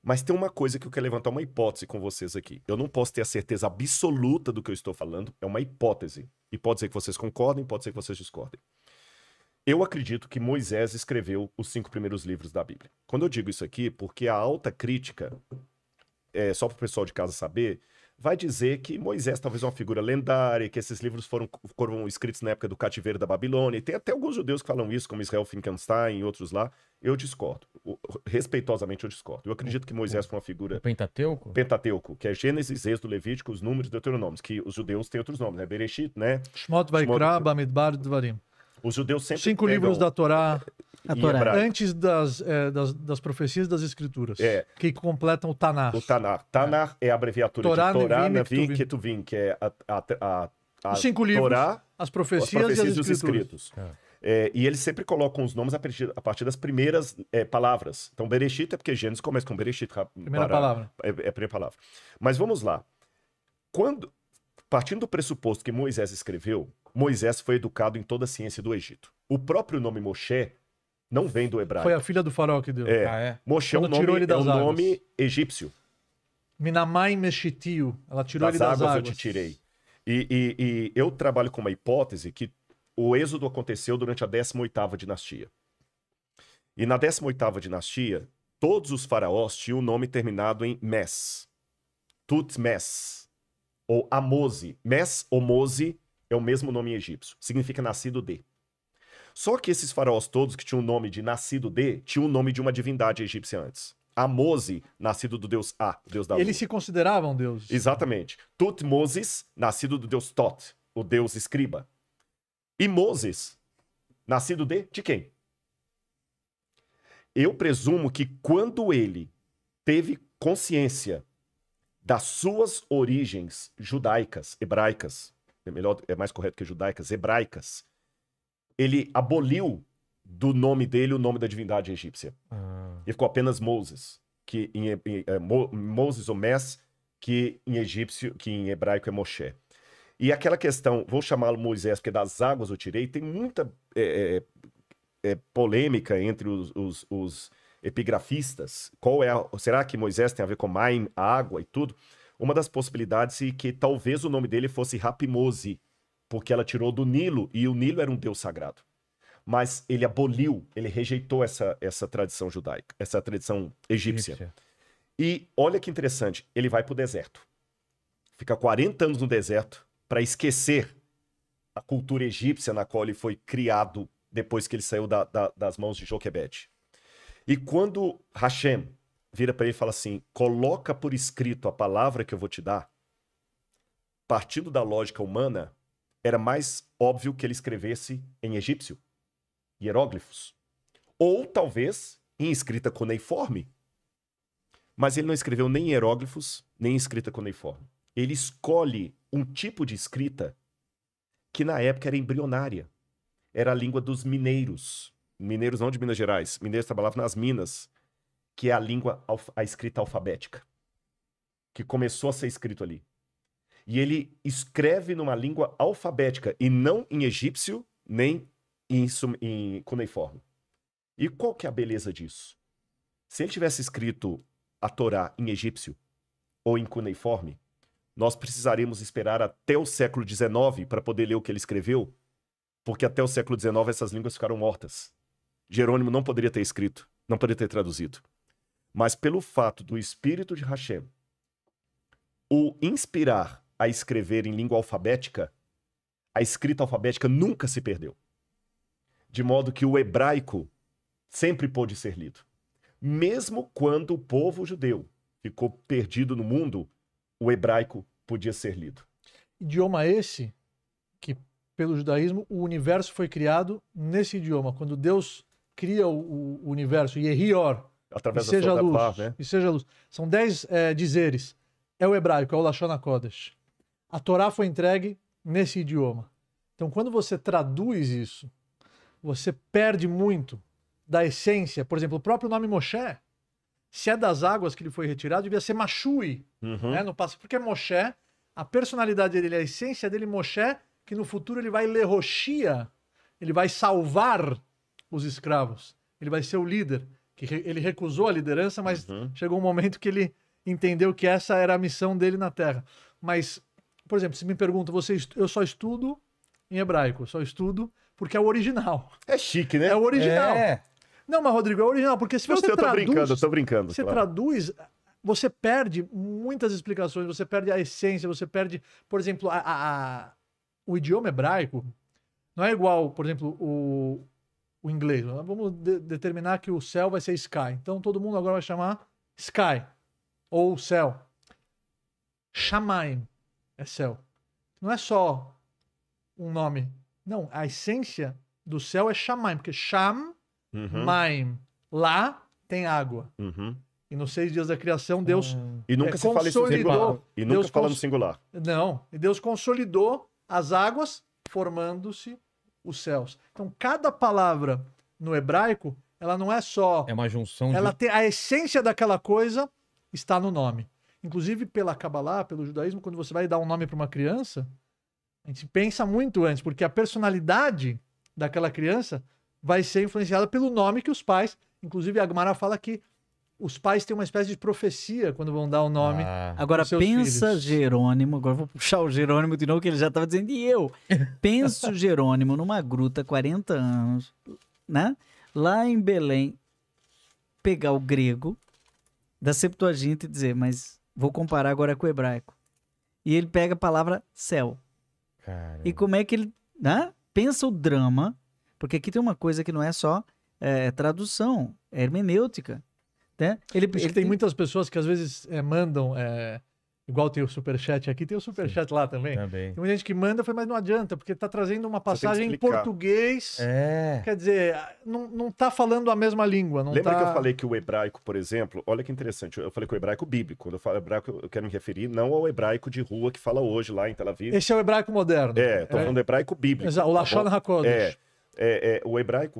Mas tem uma coisa que eu quero levantar uma hipótese com vocês aqui. Eu não posso ter a certeza absoluta do que eu estou falando, é uma hipótese. E pode ser que vocês concordem, pode ser que vocês discordem. Eu acredito que Moisés escreveu os 5 primeiros livros da Bíblia. Quando eu digo isso aqui, porque a alta crítica, só para o pessoal de casa saber, vai dizer que Moisés talvez é uma figura lendária, que esses livros foram escritos na época do cativeiro da Babilônia. E tem até alguns judeus que falam isso, como Israel Finkelstein e outros lá. Eu discordo. Respeitosamente eu discordo. Eu acredito que Moisés foi uma figura... O Pentateuco? Pentateuco, que é Gênesis, Êxodo, Levítico, os Números e Deuteronômios, que os judeus têm outros nomes, né? Bereshit, né? Shmot, Vaikra, Bamidbar, Dvarim. Os judeus sempre 5 livros da Torá, Torá. Antes das profecias das escrituras, que completam o Tanar. O Tanar. Tanar é a abreviatura Torá, de Torá, Nevim, Navim, Ketuvim, que é os 5 livros, Torá, as profecias e os escritos. E eles sempre colocam os nomes a partir das primeiras palavras. Então, Bereshit é porque Gênesis começa com Bereshit. Primeira palavra. É a primeira palavra. Mas vamos lá. Partindo do pressuposto que Moisés escreveu, Moisés foi educado em toda a ciência do Egito. O próprio nome Moshe não vem do hebraico. Foi a filha do faraó que deu. Moshe é um nome egípcio. Minamai Meshitiu. Ela tirou ele das águas. Eu te tirei. E eu trabalho com uma hipótese que o êxodo aconteceu durante a 18ª dinastia. E na 18ª dinastia, todos os faraós tinham o nome terminado em Mes. Tutmes. Ou Amose. Mes ou Mose é o mesmo nome em egípcio. Significa nascido de. Só que esses faraós todos que tinham o nome de nascido de, tinham o nome de uma divindade egípcia antes. Amose, nascido do deus A, o deus da lua. Eles se consideravam deuses. Exatamente. Tutmoses, nascido do deus Tot, o deus escriba. E Moses, nascido de quem? Eu presumo que quando ele teve consciência das suas origens judaicas, hebraicas, é mais correto que judaicas, hebraicas, ele aboliu do nome dele o nome da divindade egípcia. E ficou apenas Moses, que Moses ou Mes, que em hebraico é Moshe. E aquela questão, vou chamá-lo Moisés, porque das águas eu tirei, tem muita polêmica entre os epigrafistas. Será que Moisés tem a ver com Maim, a água e tudo? Uma das possibilidades é que talvez o nome dele fosse Rapimose, porque ela tirou do Nilo, e o Nilo era um deus sagrado. Mas ele aboliu, ele rejeitou essa tradição judaica, essa tradição egípcia. E olha que interessante, ele vai para o deserto. Fica 40 anos no deserto para esquecer a cultura egípcia na qual ele foi criado depois que ele saiu das mãos de Joquebede. E quando Hashem vira para ele e fala assim, coloca por escrito a palavra que eu vou te dar, partindo da lógica humana, era mais óbvio que ele escrevesse em egípcio, hieróglifos. Ou talvez em escrita cuneiforme. Mas ele não escreveu nem em hieróglifos, nem em escrita cuneiforme. Ele escolhe um tipo de escrita que na época era embrionária. Era a língua dos mineiros. Mineiros não de Minas Gerais. Mineiros trabalhavam nas minas, que é a escrita alfabética, que começou a ser escrito ali. E ele escreve numa língua alfabética, e não em egípcio, nem em cuneiforme. E qual que é a beleza disso? Se ele tivesse escrito a Torá em egípcio ou em cuneiforme, nós precisaríamos esperar até o século XIX para poder ler o que ele escreveu, porque até o século XIX essas línguas ficaram mortas. Jerônimo não poderia ter escrito, não poderia ter traduzido. Mas pelo fato do Espírito de Hashem o inspirar a escrever em língua alfabética, a escrita alfabética nunca se perdeu. De modo que o hebraico sempre pôde ser lido. Mesmo quando o povo judeu ficou perdido no mundo, o hebraico podia ser lido. Idioma esse que, pelo judaísmo, o universo foi criado nesse idioma. Quando Deus cria o universo, Yehior, através e seja luz, paz, né? E seja luz. São 10 dizeres. É o hebraico, é o Lashon HaKodesh. A Torá foi entregue nesse idioma. Então, quando você traduz isso, você perde muito da essência. Por exemplo, o próprio nome Moshe, se é das águas que ele foi retirado, devia ser Mashui. Né? No passado, porque Moshe, a personalidade dele, a essência dele, Moshe, que no futuro ele vai Lehoshia, ele vai salvar os escravos. Ele vai ser o líder ele recusou a liderança, mas Uhum. chegou um momento que ele entendeu que essa era a missão dele na Terra. Mas, por exemplo, se me pergunta, eu só estudo em hebraico, só estudo porque é o original. É chique, né? É o original. É. Não, mas Rodrigo, é o original, porque se você Eu tô traduz, brincando, eu tô brincando. você claro. traduz, você perde muitas explicações, você perde a essência, você perde, por exemplo, o idioma hebraico não é igual, por exemplo, o inglês. Vamos determinar que o céu vai ser sky. Então todo mundo agora vai chamar sky ou céu. Shamayim é céu. Não é só um nome. Não, a essência do céu é Shamayim, porque Sham, Uhum. Maim, lá tem água. Uhum. E nos 6 dias da criação, Deus E nunca se fala isso no singular. consolidou. E nunca Deus fala no singular. Não, e Deus consolidou as águas, formando-se os céus. Então, cada palavra no hebraico, ela não é só. É uma junção Ela de... tem a essência daquela coisa está no nome. Inclusive, pela Kabbalah, pelo judaísmo, quando você vai dar um nome para uma criança, a gente pensa muito antes, porque a personalidade daquela criança vai ser influenciada pelo nome que os pais. Inclusive, a Gemara fala que os pais têm uma espécie de profecia quando vão dar o nome. Agora dos seus pensa filhos. Jerônimo, agora eu vou puxar o Jerônimo de novo, que ele já estava dizendo, e eu? Pensa o Jerônimo numa gruta, 40 anos, né? Lá em Belém, pegar o grego da Septuaginta e dizer, mas vou comparar agora com o hebraico. E ele pega a palavra céu. Cara. E como é que ele, né? Pensa o drama, porque aqui tem uma coisa que não é só tradução, é hermenêutica. Né? Por isso que tem muitas pessoas que às vezes mandam, igual tem o superchat aqui, tem o superchat lá também. Também. Tem muita gente que manda, mas não adianta, porque tá trazendo uma passagem em explicar. português. É. Quer dizer, não tá falando a mesma língua. Não Lembra tá... que eu falei que o hebraico, por exemplo, olha que interessante, eu falei que o hebraico bíblico, quando eu falo hebraico, eu quero me referir não ao hebraico de rua que fala hoje lá em Tel Aviv. Esse é o hebraico moderno. Tô falando do hebraico bíblico. Exato, o tá Lashon bom? HaKodesh. O hebraico